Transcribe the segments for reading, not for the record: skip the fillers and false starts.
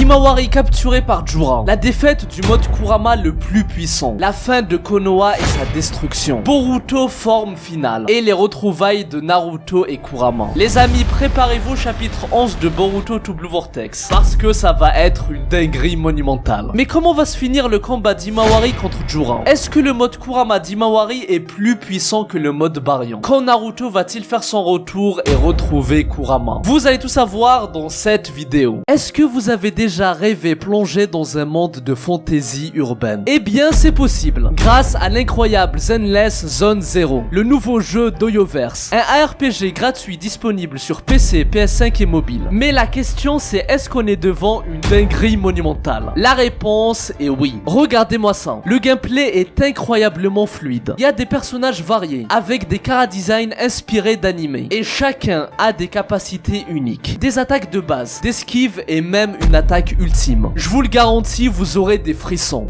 Himawari capturé par Juran, la défaite du mode Kurama le plus puissant, la fin de Konoha et sa destruction, Boruto forme finale, et les retrouvailles de Naruto et Kurama. Les amis, préparez-vous au chapitre 11 de Boruto to Blue Vortex, parce que ça va être une dinguerie monumentale. Mais comment va se finir le combat d'Himawari contre Juran? Est-ce que le mode Kurama d'Himawari est plus puissant que le mode Baryon? Quand Naruto va-t-il faire son retour et retrouver Kurama? Vous allez tout savoir dans cette vidéo. Est-ce que vous avez déjà rêvé plonger dans un monde de fantasy urbaine? Eh bien c'est possible, grâce à l'incroyable Zenless Zone Zero, le nouveau jeu d'Oyoverse, un ARPG gratuit disponible sur PC, PS5 et mobile. Mais la question c'est, est-ce qu'on est devant une dinguerie monumentale? La réponse est oui. Regardez-moi ça, le gameplay est incroyablement fluide. Il y a des personnages variés, avec des chara-design inspirés d'anime, et chacun a des capacités uniques, des attaques de base, d'esquive et même une attaque ultime. Je vous le garantis, vous aurez des frissons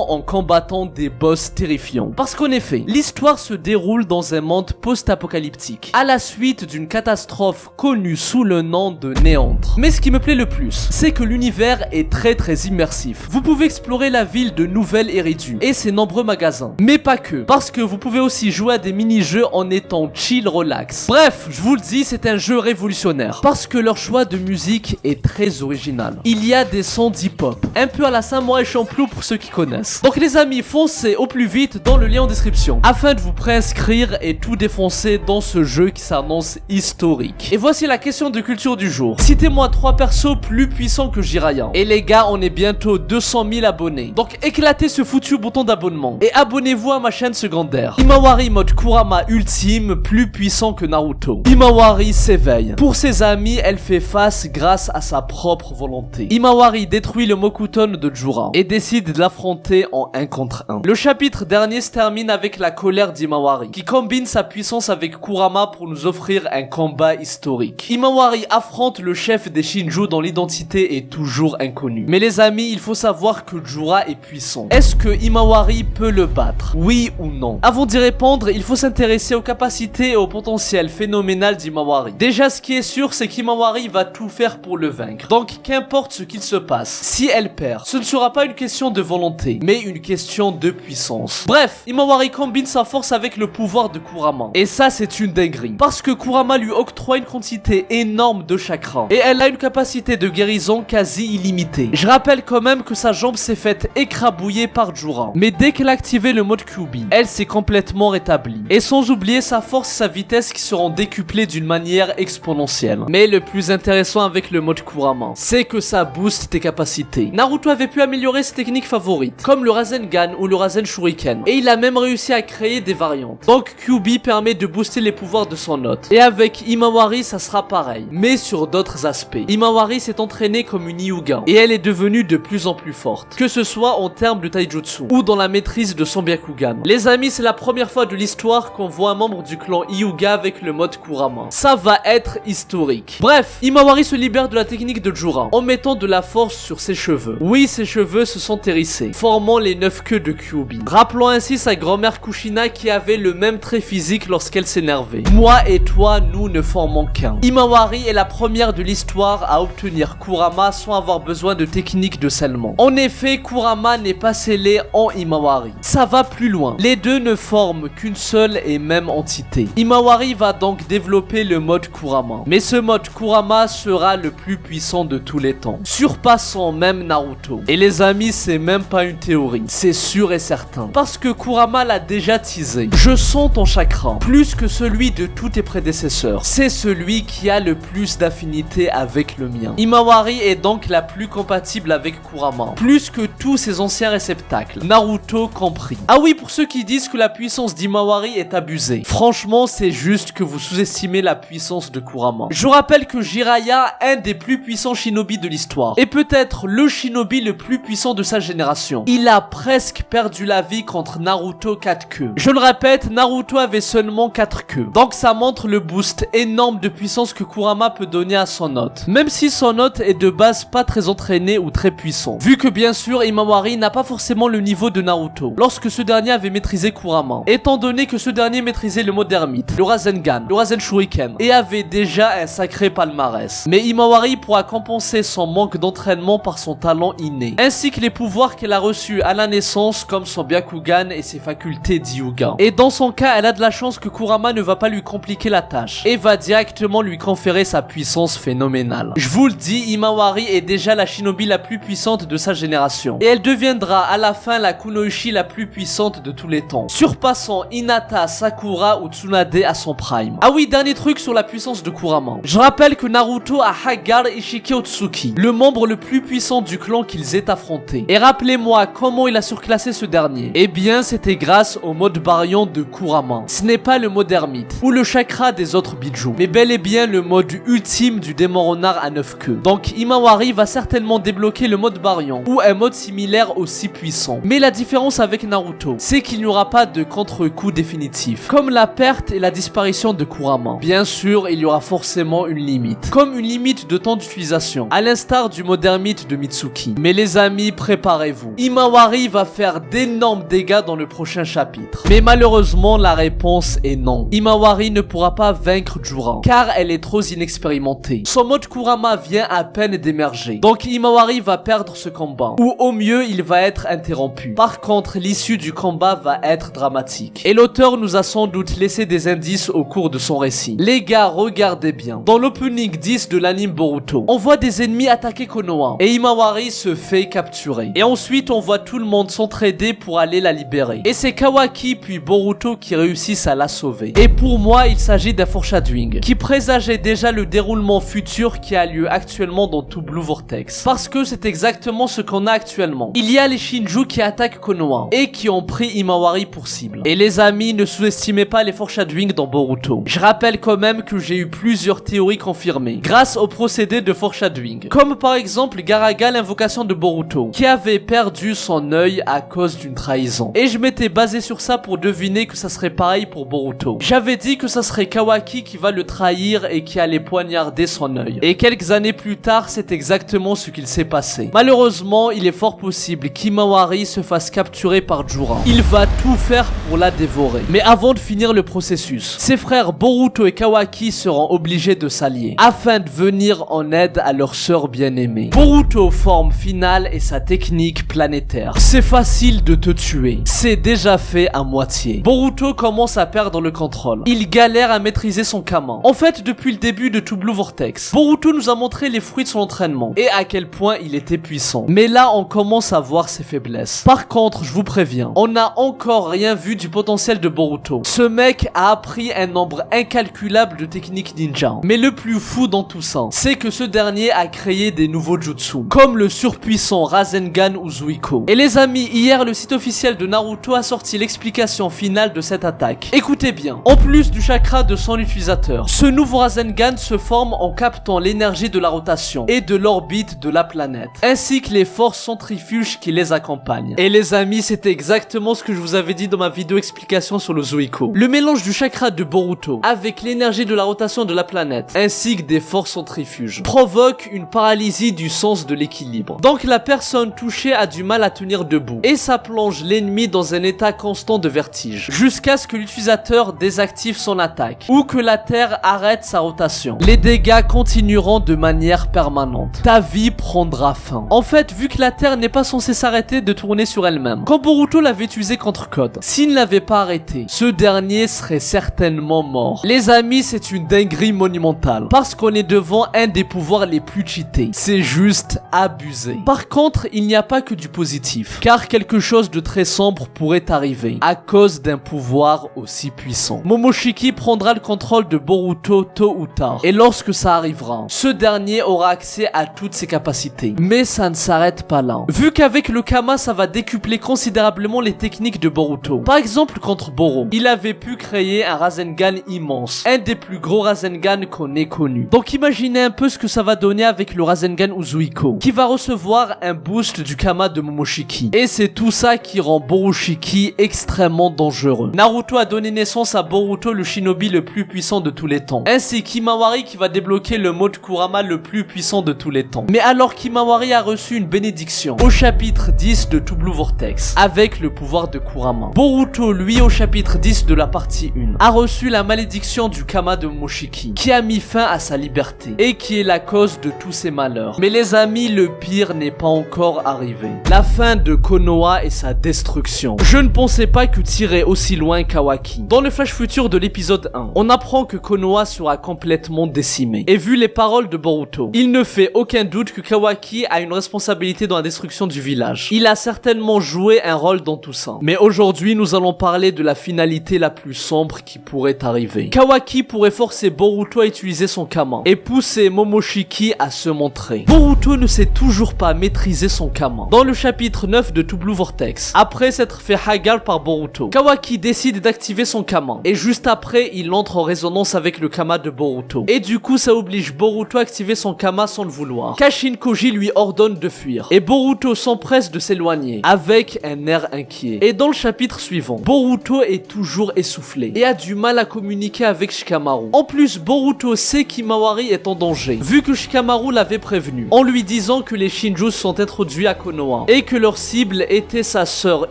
en combattant des boss terrifiants. Parce qu'en effet, l'histoire se déroule dans un monde post-apocalyptique, à la suite d'une catastrophe connue sous le nom de Néantre. Mais ce qui me plaît le plus, c'est que l'univers est très immersif. Vous pouvez explorer la ville de Nouvelle-Eridu et ses nombreux magasins. Mais pas que, parce que vous pouvez aussi jouer à des mini-jeux en étant chill, relax. Bref, je vous le dis, c'est un jeu révolutionnaire, parce que leur choix de musique est très original. Il y a des sons d'hip-hop, un peu à la Samurai Champloo pour ceux qui connaissent. Donc les amis, foncez au plus vite dans le lien en description, afin de vous préinscrire et tout défoncer dans ce jeu qui s'annonce historique. Et voici la question de culture du jour. Citez-moi 3 persos plus puissants que Jiraiya. Et les gars, on est bientôt 200 000 abonnés. Donc éclatez ce foutu bouton d'abonnement et abonnez-vous à ma chaîne secondaire. Himawari mode Kurama ultime, plus puissant que Naruto. Himawari s'éveille. Pour ses amis, elle fait face grâce à sa propre volonté. Himawari détruit le Mokuton de Juran et décide de l'affronter en 1 contre 1. Le chapitre dernier se termine avec la colère d'Himawari, qui combine sa puissance avec Kurama pour nous offrir un combat historique. Himawari affronte le chef des Shinju dont l'identité est toujours inconnue. Mais les amis, il faut savoir que Juran est puissant. Est-ce que Himawari peut le battre? Oui ou non? Avant d'y répondre, il faut s'intéresser aux capacités et au potentiel phénoménal d'Himawari. Déjà, ce qui est sûr, c'est qu'Himawari va tout faire pour le vaincre. Donc, qu'importe ce qu'il se passe, si elle perd, ce ne sera pas une question de volonté, mais une question de puissance. Bref, Himawari combine sa force avec le pouvoir de Kurama. Et ça, c'est une dinguerie. Parce que Kurama lui octroie une quantité énorme de chakra. Et elle a une capacité de guérison quasi illimitée. Je rappelle quand même que sa jambe s'est faite écrabouiller par Juran. Mais dès qu'elle a activé le mode QB, elle s'est complètement rétablie. Et sans oublier sa force et sa vitesse qui seront décuplées d'une manière exponentielle. Mais le plus intéressant avec le mode Kurama, c'est que ça booste tes capacités. Naruto avait pu améliorer ses techniques favorites, comme le Rasengan ou le Rasen Shuriken. Et il a même réussi à créer des variantes. Donc QB permet de booster les pouvoirs de son hôte. Et avec Himawari, ça sera pareil, mais sur d'autres aspects. Himawari s'est entraînée comme une Hyuga, et elle est devenue de plus en plus forte, que ce soit en termes de taijutsu ou dans la maîtrise de son Byakugan. Les amis, c'est la première fois de l'histoire qu'on voit un membre du clan Hyuga avec le mode Kurama. Ça va être historique. Bref, Himawari se libère de la technique de Juran en mettant de la force sur ses cheveux. Oui, ses cheveux se sont hérissés, formant les 9 queues de Kyuubi. Rappelant ainsi sa grand-mère Kushina qui avait le même trait physique lorsqu'elle s'énervait. Moi et toi, nous ne formons qu'un. Himawari est la première de l'histoire à obtenir Kurama sans avoir besoin de technique de scellement. En effet, Kurama n'est pas scellé en Himawari. Ça va plus loin. Les deux ne forment qu'une seule et même entité. Himawari va donc développer le mode Kurama. Mais ce mode Kurama sera le plus puissant de tous les temps, surpassant même Naruto. Et les amis, c'est même pas une théorie, c'est sûr et certain. Parce que Kurama l'a déjà teasé. Je sens ton chakra, plus que celui de tous tes prédécesseurs. C'est celui qui a le plus d'affinité avec le mien. Himawari est donc la plus compatible avec Kurama, plus que tous ses anciens réceptacles, Naruto compris. Ah oui, pour ceux qui disent que la puissance d'Himawari est abusée, franchement, c'est juste que vous sous-estimez la puissance de Kurama. Je rappelle que Jiraiya, un des plus puissants shinobi de l'histoire, et peut-être le shinobi le plus puissant de sa génération. Il a presque perdu la vie contre Naruto 4 queues. Je le répète, Naruto avait seulement 4 queues. Donc ça montre le boost énorme de puissance que Kurama peut donner à son hôte. Même si son hôte est de base pas très entraîné ou très puissant. Vu que bien sûr, Himawari n'a pas forcément le niveau de Naruto, lorsque ce dernier avait maîtrisé Kurama. Étant donné que ce dernier maîtrisait le mode ermite, le Rasengan, le Rasen Shuriken, et avait déjà un sacré palmarès. Mais Himawari pourra compenser son manque d'entraînement par son talent inné, ainsi que les pouvoirs qu'elle a reçus à la naissance comme son Byakugan et ses facultés d'Hyuga. Et dans son cas, elle a de la chance que Kurama ne va pas lui compliquer la tâche et va directement lui conférer sa puissance phénoménale. Je vous le dis, Himawari est déjà la shinobi la plus puissante de sa génération et elle deviendra à la fin la kunoichi la plus puissante de tous les temps, surpassant Hinata, Sakura ou Tsunade à son prime. Ah oui, dernier truc sur la puissance de Kurama. Je rappelle que Naruto a Hagar Ishiki Otsuki, le membre le plus puissant du clan qu'ils aient affronté. Et rappelez-moi comment il a surclassé ce dernier. Eh bien, c'était grâce au mode Baryon de Kurama. Ce n'est pas le mode ermite ou le chakra des autres bijou, mais bel et bien le mode ultime du démon renard à 9 queues. Donc Himawari va certainement débloquer le mode Baryon ou un mode similaire aussi puissant. Mais la différence avec Naruto, c'est qu'il n'y aura pas de contre-coup définitif, comme la perte et la disparition de Kurama. Bien sûr, il y aura forcément une limite, comme une limite de temps d'utilisation, à l'instar du mode ermite de Mitsuki. Mais les amis, préparez-vous. Himawari va faire d'énormes dégâts dans le prochain chapitre. Mais malheureusement, la réponse est non. Himawari ne pourra pas vaincre Jura, car elle est trop inexpérimentée. Son mode Kurama vient à peine d'émerger. Donc Himawari va perdre ce combat, ou au mieux, il va être interrompu. Par contre, l'issue du combat va être dramatique. Et l'auteur nous a sans doute laissé des indices au cours de son récit. Les gars, regardez bien. Dans l'opening 10 de l'anime Boruto, on voit des ennemis attaquer Konoha, et Himawari se fait capturer. Et ensuite, on voit tout le monde s'entraider pour aller la libérer. Et c'est Kawaki puis Boruto qui réussissent à la sauver. Et pour moi, il s'agit d'un foreshadowing qui présageait déjà le déroulement futur qui a lieu actuellement dans tout Blue Vortex. Parce que c'est exactement ce qu'on a actuellement. Il y a les Shinju qui attaquent Konoha et qui ont pris Himawari pour cible. Et les amis, ne sous-estimez pas les foreshadowing dans Boruto. Je rappelle quand même que j'ai eu plusieurs théories confirmées grâce au procédé de foreshadowing. Comme par exemple Garaga, l'invocation de Boruto, qui avait perdu son œil à cause d'une trahison. Et je m'étais basé sur ça pour deviner que ça serait pareil pour Boruto. J'avais dit que ça serait Kawaki qui va le trahir et qui allait poignarder son œil. Et quelques années plus tard, c'est exactement ce qu'il s'est passé. Malheureusement, il est fort possible qu'Himawari se fasse capturer par Jura. Il va tout faire pour la dévorer. Mais avant de finir le processus, ses frères Boruto et Kawaki seront obligés de s'allier afin de venir en aide à leur sœur bien-aimée. Boruto forme finale et sa technique planétaire. C'est facile de te tuer. C'est déjà fait à moitié. Boruto commence à perdre le contrôle. Il galère à maîtriser son Kama. En fait, depuis le début de tout Blue Vortex, Boruto nous a montré les fruits de son entraînement et à quel point il était puissant. Mais là, on commence à voir ses faiblesses. Par contre, je vous préviens, on n'a encore rien vu du potentiel de Boruto. Ce mec a appris un nombre incalculable de techniques ninja. Mais le plus fou dans tout ça, c'est que ce dernier a créé des nouveaux jutsu, comme le surpuissant Rasengan Uzuiko. Et les amis, hier, le site officiel de Naruto a sorti l'explication finale de cette attaque. Écoutez bien, en plus du chakra de son utilisateur, ce nouveau Rasengan se forme en captant l'énergie de la rotation et de l'orbite de la planète, ainsi que les forces centrifuges qui les accompagnent. Et les amis, c'était exactement ce que je vous avais dit dans ma vidéo explication sur le Zuiko. Le mélange du chakra de Boruto avec l'énergie de la rotation de la planète, ainsi que des forces centrifuges, provoque une paralysie du sens de l'équilibre. Donc la personne touchée a du mal à tenir debout, et ça plonge l'ennemi dans un état constant de vertige, jusqu'à ce que l'utilisateur désactive son attaque, ou que la Terre arrête sa rotation. Les dégâts continueront de manière permanente. Ta vie prendra fin. En fait, vu que la Terre n'est pas censée s'arrêter de tourner sur elle-même, quand Boruto l'avait utilisé contre Code, s'il ne l'avait pas arrêté, ce dernier serait certainement mort. Les amis, c'est une dinguerie monumentale, parce qu'on est devant un des pouvoirs les plus cheatés. C'est juste abusé. Par contre, il n'y a pas que du positif, car quelque chose de très sombre pourrait arriver, à cause d'un pouvoir aussi puissant. Momoshiki prendra le contrôle de Boruto tôt ou tard, et lorsque ça arrivera, ce dernier aura accès à toutes ses capacités. Mais ça ne s'arrête pas là. Vu qu'avec le Kama, ça va décupler considérablement les techniques de Boruto. Par exemple, contre Boro, il avait pu créer un Rasengan immense, un des plus gros Rasengan qu'on ait connu. Donc imaginez un peu ce que ça va donner avec le Rasengan Uzuiko, qui va recevoir un boost du Kama de Momoshiki. Et c'est tout ça qui rend Borushiki extrêmement dangereux. Naruto a donné naissance à Boruto, le shinobi le plus puissant de tous les temps, ainsi qu'Himawari qui va débloquer le mode Kurama le plus puissant de tous les temps. Mais alors qu'Himawari a reçu une bénédiction au chapitre 10 de tout Blue Vortex, avec le pouvoir de Kurama, Boruto, lui, au chapitre 10 de la partie 1, a reçu la malédiction du Kama de Momoshiki, qui a mis fin à sa liberté, et qui est la cause de tous ses malheurs. malheur. Mais les amis, le pire n'est pas encore arrivé. La fin de Konoha et sa destruction. Je ne pensais pas que tirer aussi loin Kawaki. Dans le flash futur de l'épisode 1, on apprend que Konoha sera complètement décimé. Et vu les paroles de Boruto, il ne fait aucun doute que Kawaki a une responsabilité dans la destruction du village. Il a certainement joué un rôle dans tout ça. Mais aujourd'hui, nous allons parler de la finalité la plus sombre qui pourrait arriver. Kawaki pourrait forcer Boruto à utiliser son Kama et pousser Momoshiki à se montrer. Boruto ne sait toujours pas maîtriser son Kama. Dans le chapitre 9 de To Blue Vortex, après s'être fait hagar par Boruto, Kawaki décide d'activer son Kama et juste après, il entre en résonance avec le Kama de Boruto. Et du coup, ça oblige Boruto à activer son Kama sans le vouloir. Kashin Koji lui ordonne de fuir et Boruto s'empresse de s'éloigner avec un air inquiet. Et dans le chapitre suivant, Boruto est toujours essoufflé et a du mal à communiquer avec Shikamaru. En plus, Boruto sait qu'Himawari est en danger, vu que Shikamaru l'avait prévenu, en lui disant que les Shinjus sont introduits à Konoha, et que leur cible était sa sœur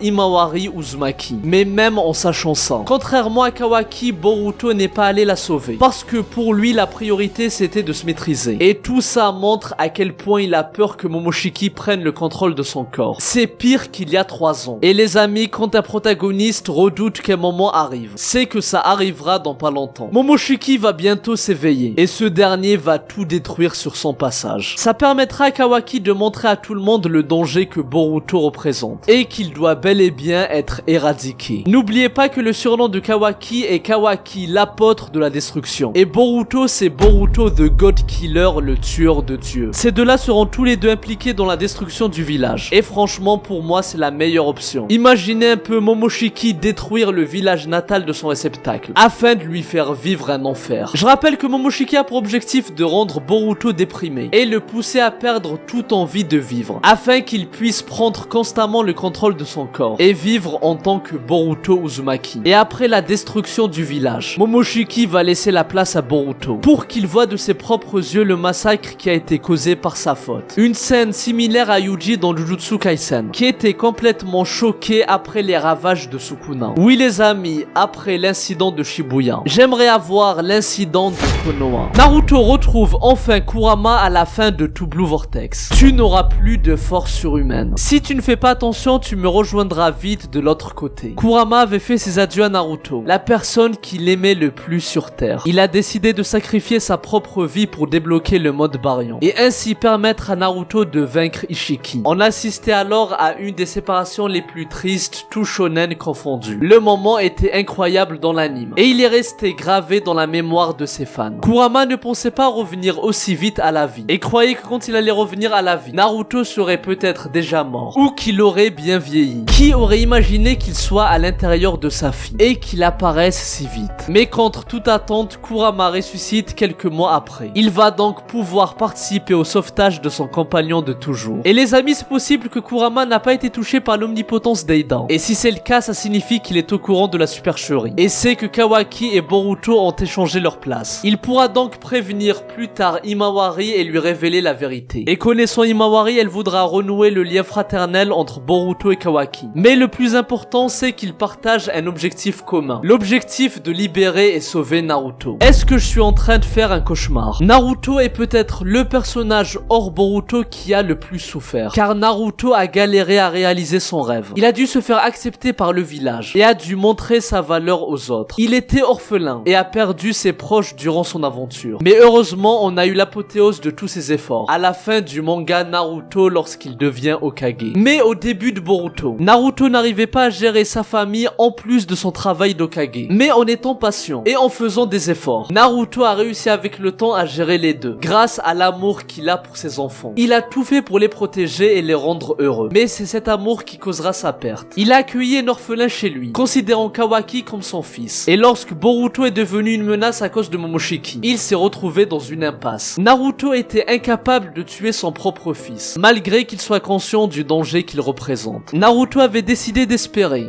Himawari Uzumaki. Mais même en sachant ça, contrairement à Kawaki, Boruto n'est pas allé la sauver, parce que pour lui, la priorité c'était de se maîtriser. Et tout ça montre à quel point il a peur que Momoshiki prenne le contrôle de son corps. C'est pire qu'il y a 3 ans. Et les amis, quand un protagoniste redoute qu'un moment arrive, c'est que ça arrivera dans pas longtemps. Momoshiki va bientôt s'éveiller, et ce dernier va tout détruire sur son passage. Ça permettra à Kawaki de montrer à tout le monde le danger que Boruto représente, et qu'il doit bel et bien être éradiqué. N'oubliez pas que le surnom de Kawaki est Kawaki, l'apôtre de la destruction, et Boruto c'est Boruto the God Killer, le tueur de dieux. Ces deux-là seront tous les deux impliqués dans la destruction du village, et franchement pour moi c'est la meilleure option. Imaginez un peu Momoshiki détruire le village natal de son réceptacle, afin de lui faire vivre un enfer. Je rappelle que Momoshiki a pour objectif de rendre Boruto déprimé, et le pousser à perdre toute envie de vivre, afin qu'il puisse prendre constamment le contrôle de son corps, et vivre en tant que Boruto Uzumaki. Et après la destruction du village, Momoshiki va laisser la place à Boruto, pour qu'il voit de ses propres yeux le massacre qui a été causé par sa faute. Une scène similaire à Yuji dans Jujutsu Kaisen, qui était complètement choqué après les ravages de Sukuna. Oui les amis, après l'incident de Shibuya, j'aimerais avoir l'incident de Konoha. Naruto retrouve enfin Kurama à la fin de To Blue Vortex. Tu n'auras plus de force surhumaine. Si tu ne fais pas attention, tu me rejoindras vite de l'autre côté. Kurama avait fait ses adieux à Naruto, la personne qu'il aimait le plus sur Terre. Il a décidé de sacrifier sa propre vie pour débloquer le mode Baryon, et ainsi permettre à Naruto de vaincre Ishiki. On assistait alors à une des séparations les plus tristes, tout shonen confondu. Le moment était incroyable dans l'anime, et il est resté gravé dans la mémoire de ses fans. Kurama ne pensait pas revenir aussi vite à la vie, et croyait que quand il allait revenir à la vie, Naruto serait peut-être déjà mort, ou qu'il aurait bien vieilli. Qui aurait imaginé qu'il soit à l'intérieur de sa fille, et qu'il apparaisse si vite? Mais contre toute attente, Kurama ressuscite quelques mois après. Il va donc pouvoir participer au sauvetage de son compagnon de toujours. Et les amis, c'est possible que Kurama n'a pas été touché par l'omnipotence d'Eidan. Et si c'est le cas, ça signifie qu'il est au courant de la supercherie, et sait que Kawaki et Boruto ont échangé leur place. Il pourra donc prévenir plus tard Himawari et lui révéler la vérité. Et connaissant Himawari, elle voudra renouer le lien fraternel entre Boruto et Kawaki. Mais le plus important, c'est qu'ils partagent un objectif commun. L'objectif de libérer et sauver Naruto. Est-ce que je suis en train de faire un cauchemar? Naruto est peut-être le personnage hors Boruto qui a le plus souffert, car Naruto a galéré à réaliser son rêve. Il a dû se faire accepter par le village, et a dû montrer sa valeur aux autres. Il était orphelin, et a perdu ses proches durant son aventure. Mais heureusement, on a eu l'apothéose de tous ses efforts, à la fin du manga Naruto lorsqu'il devient Hokage. Mais au début de Boruto, Naruto n'arrivait pas à gérer sa famille en plus de son travail d'Hokage. Mais en étant patient, et en faisant des efforts, Naruto a réussi avec le temps à gérer les deux, grâce à l'amour qu'il a pour ses enfants. Il a tout fait pour les protéger et les rendre heureux. Mais c'est cet amour qui causera sa perte. Il a accueilli un orphelin chez lui, considérant Kawaki comme son fils. Et lorsque Boruto est devenu une menace à cause de Momoshiki, il s'est retrouvé dans une impasse. Naruto était incapable de tuer son propre fils, malgré qu'il soit conscient du danger qu'il représente. Naruto avait décidé d'espérer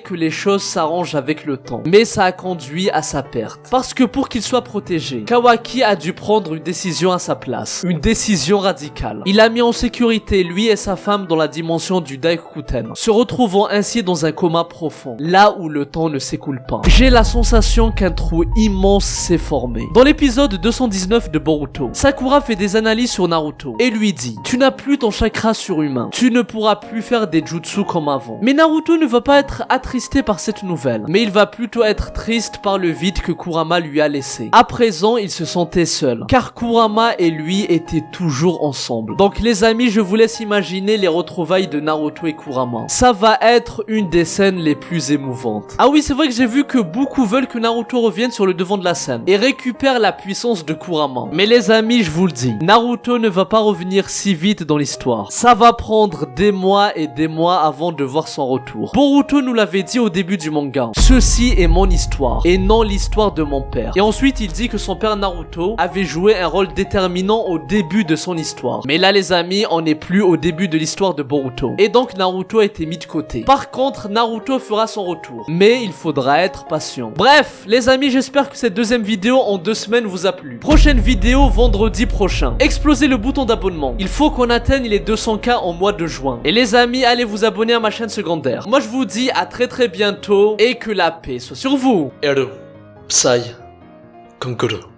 que les choses s'arrangent avec le temps. Mais ça a conduit à sa perte. Parce que pour qu'il soit protégé, Kawaki a dû prendre une décision à sa place. Une décision radicale. Il a mis en sécurité lui et sa femme dans la dimension du Daikokuten, se retrouvant ainsi dans un coma profond, là où le temps ne s'écoule pas. J'ai la sensation qu'un trou immense s'est formé. Dans l'épisode 219 de Boruto, Sakura fait des des analyses sur Naruto et lui dit: tu n'as plus ton chakra surhumain, tu ne pourras plus faire des jutsu comme avant. Mais Naruto ne va pas être attristé par cette nouvelle, mais il va plutôt être triste par le vide que Kurama lui a laissé. À présent, il se sentait seul, car Kurama et lui étaient toujours ensemble. Donc les amis, je vous laisse imaginer les retrouvailles de Naruto et Kurama. Ça va être une des scènes les plus émouvantes. Ah oui, c'est vrai que j'ai vu que beaucoup veulent que Naruto revienne sur le devant de la scène et récupère la puissance de Kurama. Mais les amis, je vous le dis, Naruto ne va pas revenir si vite dans l'histoire. Ça va prendre des mois et des mois avant de voir son retour. Boruto nous l'avait dit au début du manga: ceci est mon histoire et non l'histoire de mon père. Et ensuite il dit que son père Naruto avait joué un rôle déterminant au début de son histoire. Mais là les amis, on n'est plus au début de l'histoire de Boruto. Et donc Naruto a été mis de côté. Par contre, Naruto fera son retour. Mais il faudra être patient. Bref, les amis, j'espère que cette deuxième vidéo en 2 semaines vous a plu. Prochaine vidéo vendredi prochain. Explosez le bouton d'abonnement. Il faut qu'on atteigne les 200K en mois de juin. Et les amis, allez vous abonner à ma chaîne secondaire. Moi je vous dis à très bientôt et que la paix soit sur vous. Eru, Psy, Konkuru.